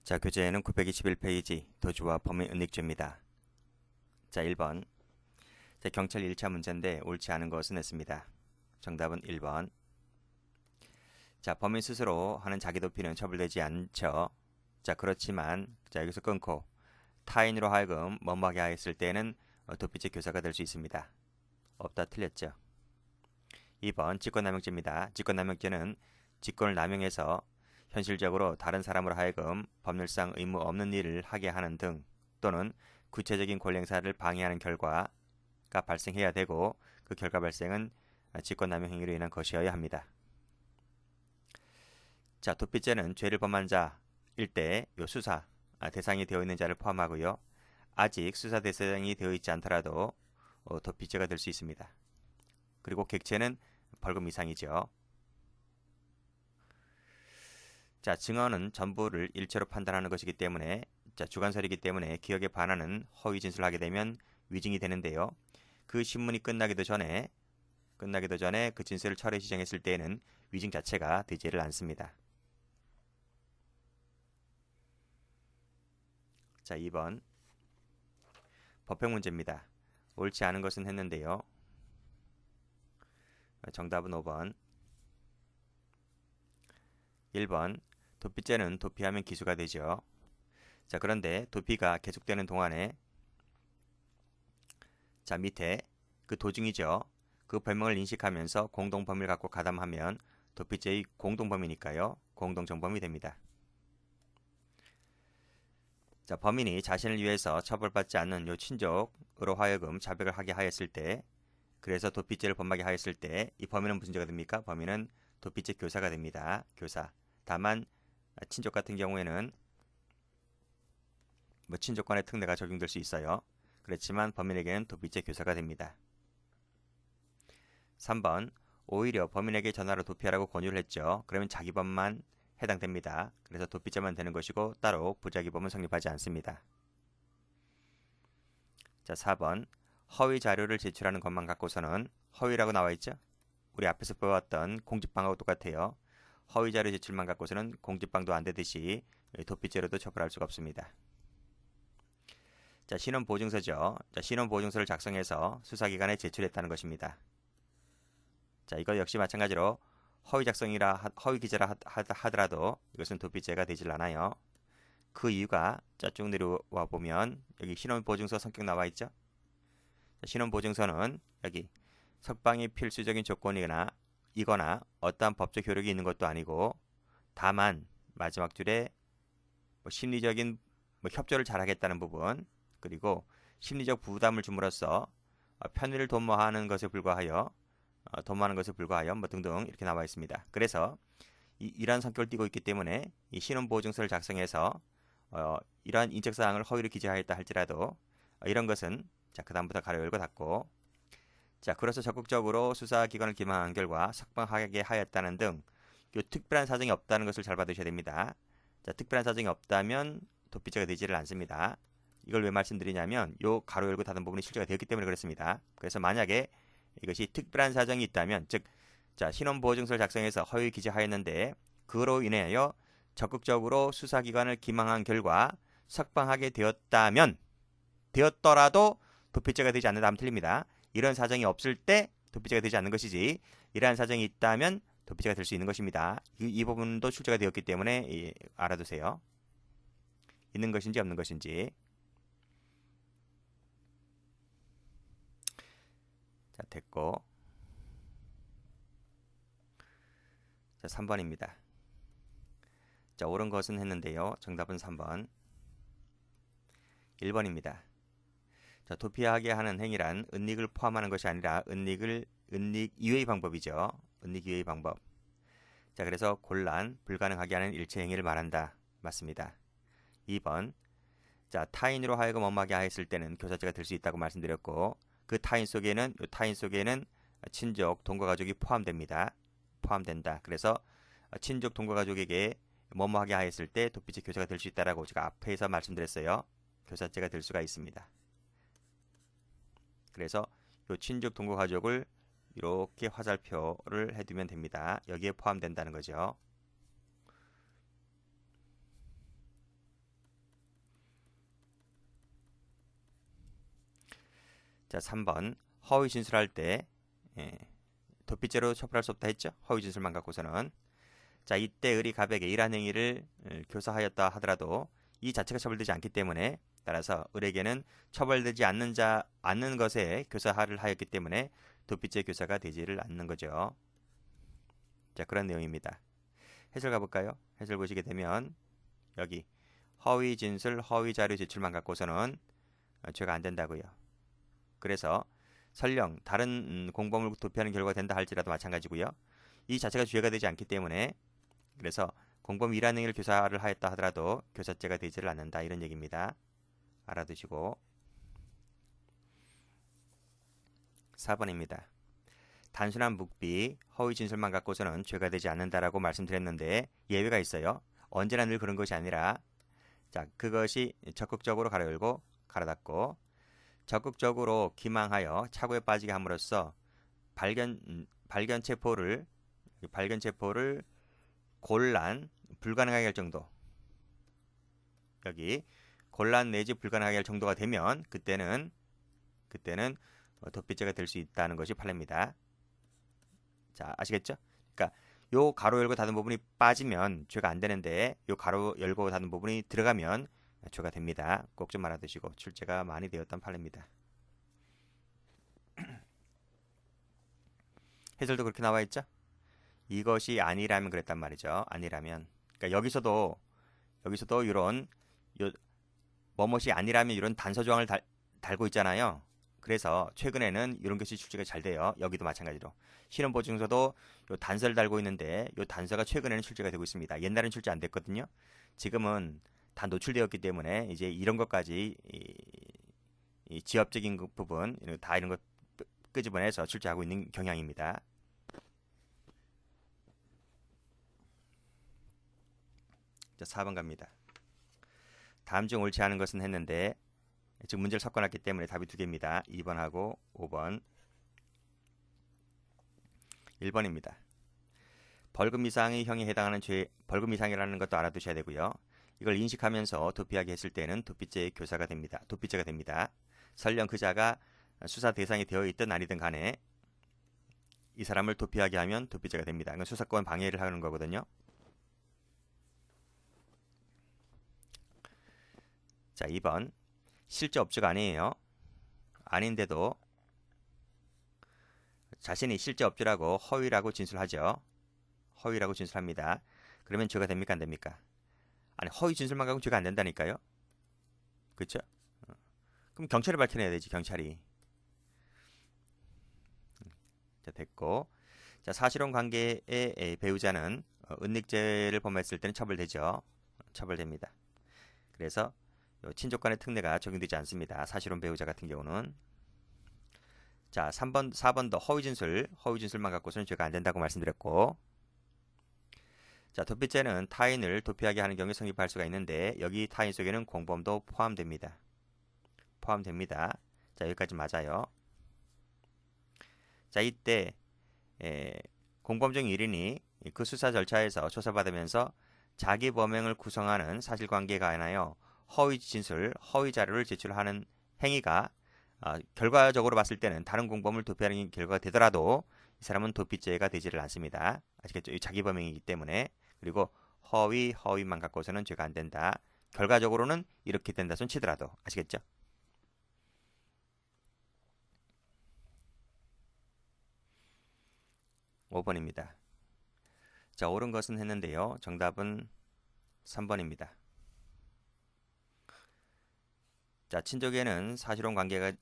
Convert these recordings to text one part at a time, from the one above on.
자, 교재에는 921페이지 도주와 범위 은닉죄입니다. 자, 1번. 자, 경찰 1차 문제인데 옳지 않은 것은 했습니다. 정답은 1번. 자, 범인 스스로 하는 자기 도피는 처벌되지 않죠. 자, 그렇지만 자, 여기서 끊고 타인으로 하여금 머무하게 하였을 때는 도피죄 교사가 될 수 있습니다. 없다, 틀렸죠. 2번 직권남용죄입니다. 직권남용죄는 직권을 남용해서 현실적으로 다른 사람으로 하여금 법률상 의무 없는 일을 하게 하는 등 또는 구체적인 권리 행사를 방해하는 결과가 발생해야 되고 그 결과 발생은 직권남용 행위로 인한 것이어야 합니다. 자, 도피죄는 죄를 범한 자일 때 요 수사 대상이 되어 있는 자를 포함하고요. 아직 수사 대상이 되어 있지 않더라도 도피죄가 될 수 있습니다. 그리고 객체는 벌금 이상이죠. 자, 증언은 전부를 일체로 판단하는 것이기 때문에 자, 주관설이기 때문에 기억에 반하는 허위 진술을 하게 되면 위증이 되는데요. 그 신문이 끝나기도 전에 그 진술을 철회 시정했을 때에는 위증 자체가 되지를 않습니다. 자, 2번 법형 문제입니다. 옳지 않은 것은 했는데요. 정답은 5번. 1번 도피죄는 도피하면 기수가 되죠. 자, 그런데 도피가 계속되는 동안에 자, 밑에 그 도중이죠. 그 별명을 인식하면서 공동범위를 갖고 가담하면 도피죄의 공동범위니까요. 공동정범이 됩니다. 자, 범인이 자신을 위해서 처벌받지 않는 요 친족으로 하여금 자백을 하게 하였을 때 그래서 도피죄를 범하게 하였을 때 이 범인은 무슨 죄가 됩니까? 범인은 도피죄 교사가 됩니다. 교사. 다만 친족 같은 경우에는 친족간의 특례가 적용될 수 있어요. 그렇지만 범인에게는 도피죄 교사가 됩니다. 3번 오히려 범인에게 전화로 도피하라고 권유를 했죠. 그러면 자기범만 해당됩니다. 그래서 도피죄만 되는 것이고 따로 부작위범은 성립하지 않습니다. 자, 4번 허위 자료를 제출하는 것만 갖고서는 허위라고 나와 있죠. 우리 앞에서 보았던 공직방하고 똑같아요. 허위 자료 제출만 갖고서는 공직방도 안 되듯이 도피죄로도 처벌할 수가 없습니다. 자, 신원보증서죠. 자, 신원보증서를 작성해서 수사기관에 제출했다는 것입니다. 자, 이거 역시 마찬가지로 허위 기재라 하더라도 이것은 도피죄가 되질 않아요. 그 이유가 자, 쭉 내려와 보면 여기 신원보증서 성격 나와 있죠. 자, 신원보증서는 여기 석방이 필수적인 조건이거나 어떠한 법적 효력이 있는 것도 아니고 다만 마지막 줄에 심리적인 협조를 잘하겠다는 부분 그리고 심리적 부담을 줌으로써 편의를 도모하는 것에 불과하여 등등 이렇게 나와 있습니다. 그래서 이러한 성격을 띠고 있기 때문에 이 신원보증서를 작성해서 이러한 인적사항을 허위로 기재하였다 할지라도 이런 것은 자, 그 다음부터 가로 열고 닫고 자, 그래서 적극적으로 수사기관을 기망한 결과 석방하게 하였다는 등 요 특별한 사정이 없다는 것을 잘 받으셔야 됩니다. 자, 특별한 사정이 없다면 도피죄가 되지를 않습니다. 이걸 왜 말씀드리냐면 요 가로 열고 닫은 부분이 실제가 되었기 때문에 그렇습니다. 그래서 만약에 이것이 특별한 사정이 있다면 즉 자, 신원보증서를 작성해서 허위 기재하였는데 그로 인하여 적극적으로 수사기관을 기망한 결과 석방하게 되었더라도 도피죄가 되지 않는다 하면 틀립니다. 이런 사정이 없을 때 도피죄가 되지 않는 것이지 이러한 사정이 있다면 도피죄가 될 수 있는 것입니다. 이 부분도 출제가 되었기 때문에 알아두세요. 있는 것인지 없는 것인지. 자, 됐고. 자, 3번입니다. 자, 옳은 것은 했는데요. 정답은 3번. 1번입니다. 자, 도피하게 하는 행위란 은닉을 포함하는 것이 아니라 은닉 이외의 방법이죠. 은닉 이외의 방법. 자, 그래서 곤란, 불가능하게 하는 일체 행위를 말한다. 맞습니다. 2번. 자, 타인으로 하여금 엄하게 하였을 때는 교사죄가 될 수 있다고 말씀드렸고 그 타인 속에는 친족, 동거 가족이 포함된다. 그래서 친족, 동거 가족에게 뭐뭐하게 하였을 때 도피죄 교사가 될 수 있다라고 제가 앞에서 말씀드렸어요. 교사죄가 될 수가 있습니다. 그래서 이 친족, 동거 가족을 이렇게 화살표를 해두면 됩니다. 여기에 포함된다는 거죠. 자, 3번 허위 진술할 때 도피죄로 처벌할 수 없다 했죠. 허위 진술만 갖고서는. 자, 이때 을이 갑에게 이러한 행위를 교사하였다 하더라도 이 자체가 처벌되지 않기 때문에 따라서 을에게는 처벌되지 않는 것에 교사를 하였기 때문에 도피죄 교사가 되지를 않는 거죠. 자, 그런 내용입니다. 해설 가볼까요? 해설 보시게 되면 여기 허위 진술, 허위 자료 제출만 갖고서는 죄가 안 된다고요. 그래서 설령 다른 공범을 도피하는 결과가 된다 할지라도 마찬가지고요. 이 자체가 죄가 되지 않기 때문에 그래서 공범이 이러한 행위를 교사를 하였다 하더라도 교사죄가 되지를 않는다 이런 얘기입니다. 알아두시고 4번입니다. 단순한 묵비, 허위 진술만 갖고서는 죄가 되지 않는다라고 말씀드렸는데 예외가 있어요. 언제나 늘 그런 것이 아니라 자, 그것이 적극적으로 가로 열고 가로 닫고 적극적으로 기망하여 차고에 빠지게 함으로써 발견체포를 곤란, 불가능하게 할 정도 여기 곤란 내지 불가능하게 할 정도가 되면 그때는 도피죄가 될 수 있다는 것이 판례입니다. 자, 아시겠죠? 그러니까 요 가로 열고 닫은 부분이 빠지면 죄가 안 되는데 요 가로 열고 닫은 부분이 들어가면 죄가 됩니다. 꼭 좀 알아두시고 출제가 많이 되었던 판례입니다. 해설도 그렇게 나와 있죠? 이것이 아니라면 그랬단 말이죠. 아니라면. 그러니까 여기서도 이런 뭐뭇이 아니라면 이런 단서 조항을 달고 있잖아요. 그래서 최근에는 이런 것이 출제가 잘 돼요. 여기도 마찬가지로. 신원보증서도 요 단서를 달고 있는데 요 단서가 최근에는 출제가 되고 있습니다. 옛날엔 출제 안 됐거든요. 지금은 다 노출되었기 때문에 이제 이런 것까지 이 지엽적인 부분 다 이런 것 끄집어내서 출제하고 있는 경향입니다. 자, 4번 갑니다. 다음 중 옳지 않은 것은 했는데 지금 문제를 섞어놨기 때문에 답이 두 개입니다. 2번하고 5번. 1번입니다. 벌금 이상의 형에 해당하는 벌금 이상이라는 것도 알아두셔야 되고요. 이걸 인식하면서 도피하게 했을 때는 도피죄의 교사가 됩니다. 도피죄가 됩니다. 설령 그 자가 수사 대상이 되어 있든 아니든 간에 이 사람을 도피하게 하면 도피죄가 됩니다. 이건 수사권 방해를 하는 거거든요. 자, 2번. 실제 업주가 아니에요. 아닌데도 자신이 실제 업주라고 허위라고 진술하죠. 허위라고 진술합니다. 그러면 죄가 됩니까? 안 됩니까? 아니, 허위 진술만 가면 죄가 안 된다니까요. 그렇죠? 그럼 경찰이 밝혀내야 되지, 경찰이. 자, 됐고. 자, 사실혼 관계의 배우자는 은닉죄를 범했을 때는 처벌되죠. 처벌됩니다. 그래서 친족간의 특례가 적용되지 않습니다. 사실혼 배우자 같은 경우는. 자, 4번도 허위진술만 갖고서는 죄가 안 된다고 말씀드렸고. 자, 도피죄는 타인을 도피하게 하는 경우에 성립할 수가 있는데 여기 타인 속에는 공범도 포함됩니다. 자, 여기까지 맞아요. 자, 이때 공범 중 1인이 그 수사 절차에서 조사받으면서 자기 범행을 구성하는 사실관계가 아니라 허위 진술, 허위 자료를 제출하는 행위가 결과적으로 봤을 때는 다른 공범을 도피하는 결과가 되더라도 이 사람은 도피죄가 되지를 않습니다. 아시겠죠? 자기 범행이기 때문에. 그리고 허위만 갖고서는 죄가 안 된다. 결과적으로는 이렇게 된다 손 치더라도. 아시겠죠? (5번입니다) 자, 옳은 것은 했는데요. 정답은 3번입니다. 자, 친족에는 사실혼 관계가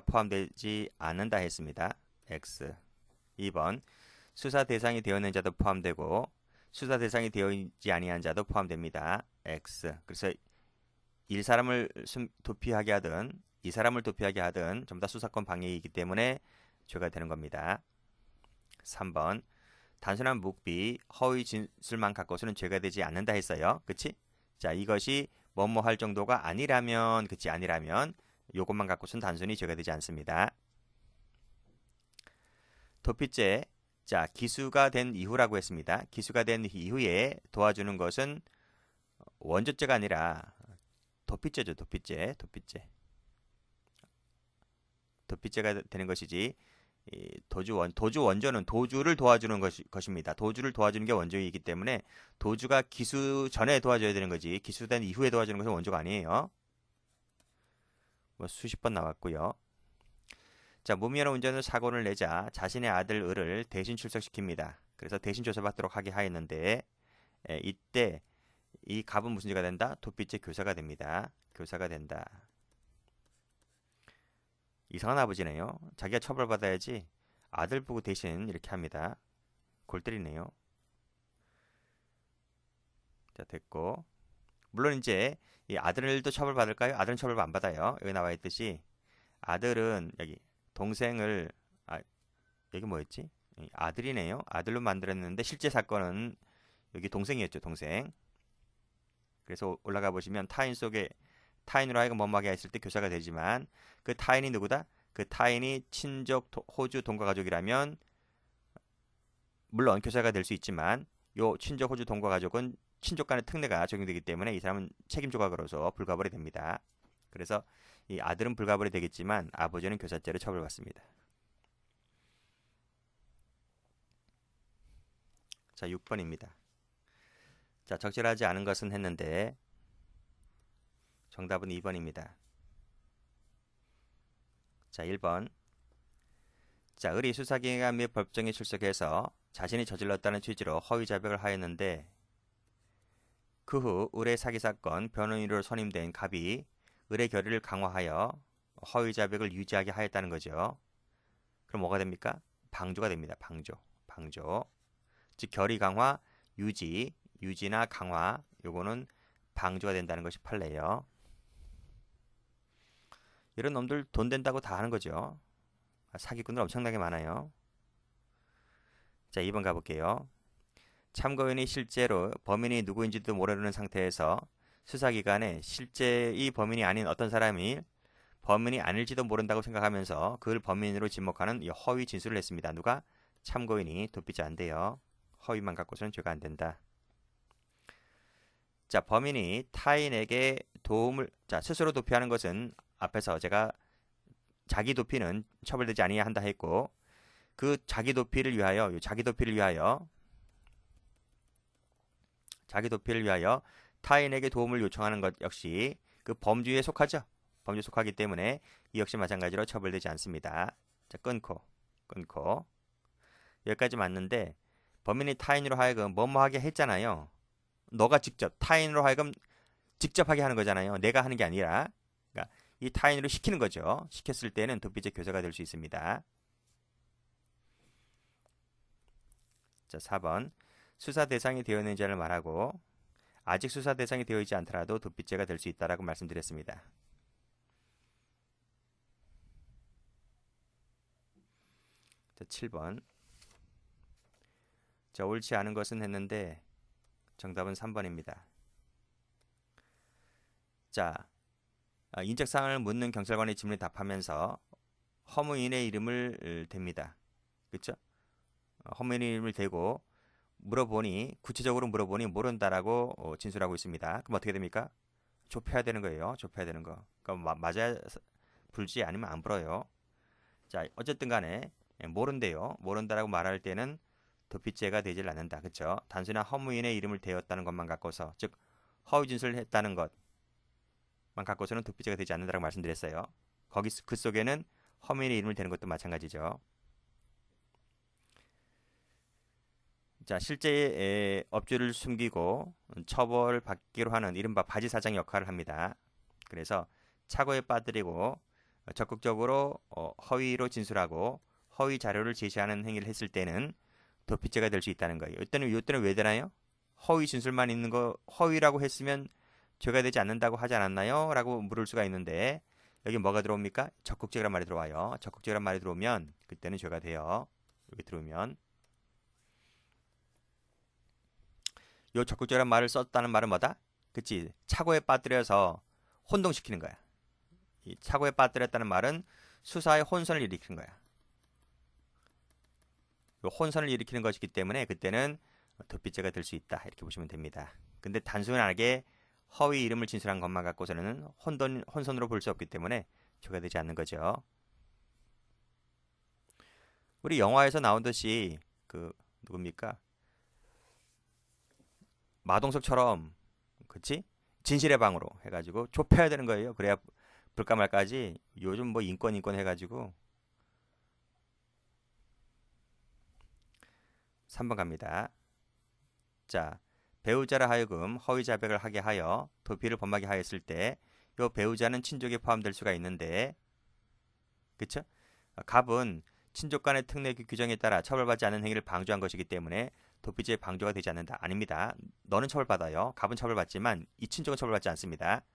포함되지 않는다 했습니다. X. 2번. 수사 대상이 되어 있는 자도 포함되고 수사 대상이 되어 있지 아니한 자도 포함됩니다. X. 그래서 이 사람을 도피하게 하든 이 사람을 도피하게 하든 전부 다 수사권 방해이기 때문에 죄가 되는 겁니다. 3번. 단순한 묵비, 허위 진술만 갖고서는 죄가 되지 않는다 했어요. 그치? 자, 이것이 뭐뭐 할 정도가 아니라면, 그치? 아니라면 요것만 갖고서는 단순히 죄가 되지 않습니다. 도피죄. 자, 기수가 된 이후라고 했습니다. 기수가 된 이후에 도와주는 것은 원조죄가 아니라 도피죄죠. 도피죄. 도피죄가 되는 것이지, 도주 원조는 도주를 도와주는 것입니다. 도주를 도와주는 게 원조이기 때문에 도주가 기수 전에 도와줘야 되는 거지, 기수된 이후에 도와주는 것은 원조가 아니에요. 뭐 수십 번 나왔고요. 자, 무면허 운전으로 사고를 내자 자신의 아들 을을 대신 출석시킵니다. 그래서 대신 조사받도록 하게 하였는데, 이때 이 갑은 무슨 죄가 된다? 도피죄 교사가 됩니다. 교사가 된다. 이상한 아버지네요. 자기가 처벌받아야지 아들 보고 대신 이렇게 합니다. 골 때리네요. 자, 됐고. 물론 이제 이 아들도 처벌받을까요? 아들은 처벌 안 받아요. 여기 나와 있듯이 아들은 여기 동생을, 여기 뭐였지? 아들이네요. 아들로 만들었는데 실제 사건은 여기 동생이었죠. 동생. 그래서 올라가 보시면 타인으로 하여금 뭐하게 했을 때 교사가 되지만, 그 타인이 누구다? 그 타인이 친족 호주 동거 가족이라면 물론 교사가 될 수 있지만, 요 친족 호주 동거 가족은 친족 간의 특례가 적용되기 때문에 이 사람은 책임 조각으로서 불가벌이 됩니다. 그래서 이 아들은 불가벌이 되겠지만 아버지는 교사죄로 처벌받습니다. 자, 6번입니다. 자, 적절하지 않은 것은 했는데 정답은 2번입니다. 자, 1번. 자, 을이 수사기관 및 법정에 출석해서 자신이 저질렀다는 취지로 허위 자백을 하였는데, 그 후 을의 사기 사건 변호인으로 선임된 갑이 을의 결의를 강화하여 허위 자백을 유지하게 하였다는 거죠. 그럼 뭐가 됩니까? 방조가 됩니다. 방조. 즉 결의 강화, 유지나 강화, 요거는 방조가 된다는 것이 판례예요. 이런 놈들 돈 된다고 다 하는 거죠. 사기꾼들 엄청나게 많아요. 자, 2번 가볼게요. 참고인이 실제로 범인이 누구인지도 모르는 상태에서 수사기관에 실제의 범인이 아닌 어떤 사람이 범인이 아닐지도 모른다고 생각하면서 그를 범인으로 지목하는 허위 진술을 했습니다. 누가? 참고인이. 도피죄 안 돼요. 허위만 갖고서는 죄가 안 된다. 자, 범인이 타인에게 스스로 도피하는 것은 앞에서 제가 자기 도피는 처벌되지 아니해야 한다 했고, 그 자기 도피를 위하여 타인에게 도움을 요청하는 것 역시 그 범죄에 속하죠. 범죄에 속하기 때문에 이 역시 마찬가지로 처벌되지 않습니다. 자, 끊고 여기까지 맞는데, 범인이 타인으로 하여금 뭐뭐하게 했잖아요. 너가 직접 타인으로 하여금 직접 하게 하는 거잖아요. 내가 하는 게 아니라. 그러니까 이 타인으로 시키는 거죠. 시켰을 때는 도피죄 교사가 될 수 있습니다. 자, 4번. 수사 대상이 되어 있는 자를 말하고 아직 수사 대상이 되어 있지 않더라도 도피죄가 될 수 있다라고 말씀드렸습니다. 자, 7번. 자, 옳지 않은 것은 했는데 정답은 3번입니다. 자, 인적사항을 묻는 경찰관의 질문에 답하면서 허무인의 이름을 댑니다. 그렇죠? 허무인의 이름을 대고 구체적으로 물어보니 모른다라고 진술하고 있습니다. 그럼 어떻게 됩니까? 좁혀야 되는 거예요. 좁혀야 되는 거. 그러니까 맞아야 불지 아니면 안 불어요. 자, 어쨌든 간에 모른대요. 모른다라고 말할 때는 도피죄가 되질 않는다. 그렇죠? 단순한 허무인의 이름을 대었다는 것만 갖고서, 즉 허위 진술을 했다는 것만 갖고서는 도피죄가 되지 않는다라고 말씀드렸어요. 그 속에는 허무인의 이름을 대는 것도 마찬가지죠. 자, 실제 업주를 숨기고 처벌받기로 하는 이른바 바지사장 역할을 합니다. 그래서 착오에 빠뜨리고 적극적으로 허위로 진술하고 허위 자료를 제시하는 행위를 했을 때는 도피죄가 될 수 있다는 거예요. 이때는 왜 되나요? 허위 진술만 있는 거 허위라고 했으면 죄가 되지 않는다고 하지 않았나요? 라고 물을 수가 있는데, 여기 뭐가 들어옵니까? 적극적이란 말이 들어와요. 적극적이란 말이 들어오면 그때는 죄가 돼요. 여기 들어오면. 요 적극적이란 말을 썼다는 말은 뭐다? 그치? 착오에 빠뜨려서 혼동시키는 거야. 이 착오에 빠뜨렸다는 말은 수사의 혼선을 일으키는 거야. 요 혼선을 일으키는 것이기 때문에 그때는 도피죄가 될 수 있다. 이렇게 보시면 됩니다. 근데 단순하게 허위 이름을 진술한 것만 갖고서는 혼선으로 볼 수 없기 때문에 죄가 되지 않는 거죠. 우리 영화에서 나오듯이 그 누굽니까? 마동석처럼 그치? 진실의 방으로 해가지고 좁혀야 되는 거예요. 그래야 불까 말까지. 요즘 뭐 인권 해가지고 3번 갑니다. 자, 배우자라 하여금 허위 자백을 하게 하여 도피를 범하게 하였을 때 이 배우자는 친족에 포함될 수가 있는데 그쵸? 갑은 친족 간의 특례 규정에 따라 처벌받지 않는 행위를 방조한 것이기 때문에 도피죄의 방조가 되지 않는다. 아닙니다. 너는 처벌받아요. 갑은 처벌받지만 이 친족은 처벌받지 않습니다.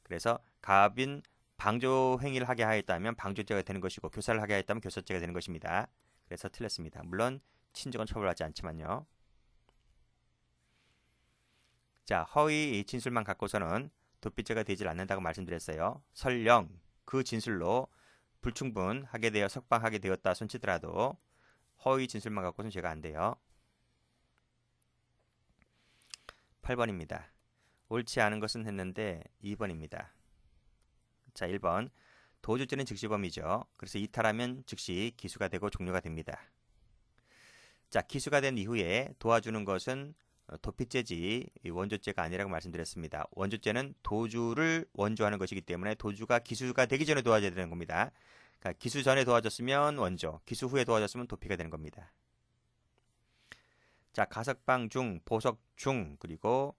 그래서 갑인 방조 행위를 하게 하였다면 방조죄가 되는 것이고 교사를 하게 하였다면 교사죄가 되는 것입니다. 그래서 틀렸습니다. 물론 친족은 처벌받지 않지만요. 자, 허위 진술만 갖고서는 도피죄가 되질 않는다고 말씀드렸어요. 설령 그 진술로 불충분하게 되어 석방하게 되었다 손치더라도 허위 진술만 갖고서는 죄가 안 돼요. 8번입니다. 옳지 않은 것은 했는데 2번입니다. 자, 1번. 도주죄는 즉시범이죠. 그래서 이탈하면 즉시 기수가 되고 종료가 됩니다. 자, 기수가 된 이후에 도와주는 것은 도피죄지 원조죄가 아니라고 말씀드렸습니다. 원조죄는 도주를 원조하는 것이기 때문에 도주가 기수가 되기 전에 도와줘야 되는 겁니다. 그러니까 기수 전에 도와줬으면 원조, 기수 후에 도와줬으면 도피가 되는 겁니다. 자, 가석방 중, 보석 중, 그리고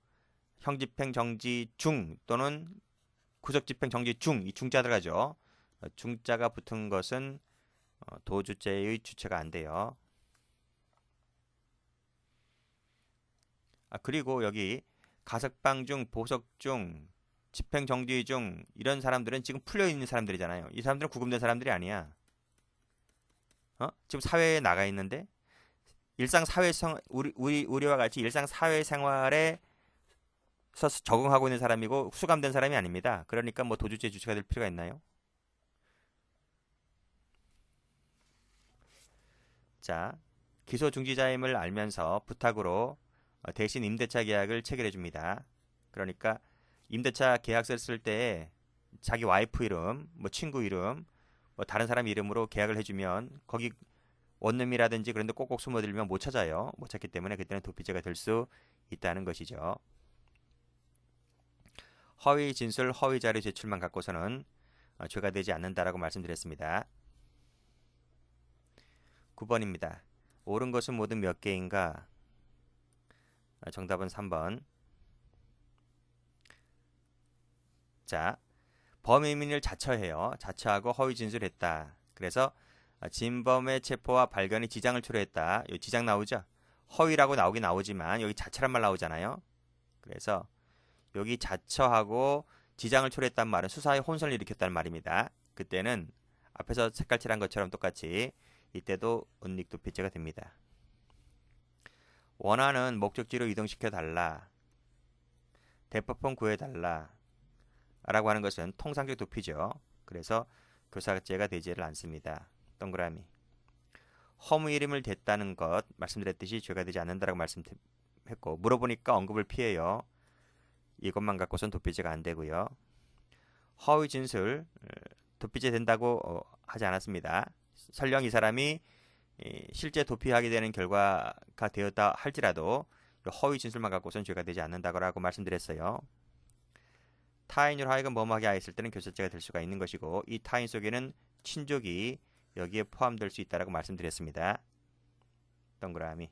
형집행 정지 중 또는 구속집행 정지 중, 이 중자 들어가죠. 중자가 붙은 것은 도주죄의 주체가 안 돼요. 그리고 여기 가석방 중, 보석 중, 집행정지 중 이런 사람들은 지금 풀려있는 사람들이잖아요. 이 사람들은 구금된 사람들이 아니야. 지금 사회에 나가 있는데 우리와 같이 일상 사회생활에 적응하고 있는 사람이고 수감된 사람이 아닙니다. 그러니까 뭐 도주죄 주체가 될 필요가 있나요? 자, 기소 중지자임을 알면서 부탁으로 대신 임대차 계약을 체결해 줍니다. 그러니까 임대차 계약서를 쓸 때 자기 와이프 이름, 뭐 친구 이름, 뭐 다른 사람 이름으로 계약을 해주면 거기 원룸이라든지 그런데 꼭꼭 숨어들면 못 찾아요. 못 찾기 때문에 그때는 도피죄가 될 수 있다는 것이죠. 허위 진술, 허위 자료 제출만 갖고서는 죄가 되지 않는다라고 말씀드렸습니다. 9번입니다. 옳은 것은 모두 몇 개인가? 정답은 3번. 자, 범인을 자처해요. 자처하고 허위 진술했다. 그래서 진범의 체포와 발견이 지장을 초래했다. 여기 지장 나오죠? 허위라고 나오긴 나오지만 여기 자처란 말 나오잖아요. 그래서 여기 자처하고 지장을 초래했단 말은 수사에 혼선을 일으켰다는 말입니다. 그때는 앞에서 색깔칠한 것처럼 똑같이 이때도 은닉도피죄가 됩니다. 원하는 목적지로 이동시켜 달라. 대법원 구해달라. 라고 하는 것은 통상적 도피죠. 그래서 교사죄가 되지를 않습니다. 동그라미. 허무 이름을 댔다는 것 말씀드렸듯이 죄가 되지 않는다라고 말씀했고 물어보니까 언급을 피해요. 이것만 갖고선 도피죄가 안 되고요. 허위 진술 도피죄 된다고 하지 않았습니다. 설령 이 사람이 실제 도피하게 되는 결과가 되었다 할지라도 허위 진술만 갖고선 죄가 되지 않는다고 말씀드렸어요. 타인으로 하여금 뭐뭐하게 하였을 때는 교사죄가 될 수가 있는 것이고 이 타인 속에는 친족이 여기에 포함될 수 있다고 말씀드렸습니다. 동그라미.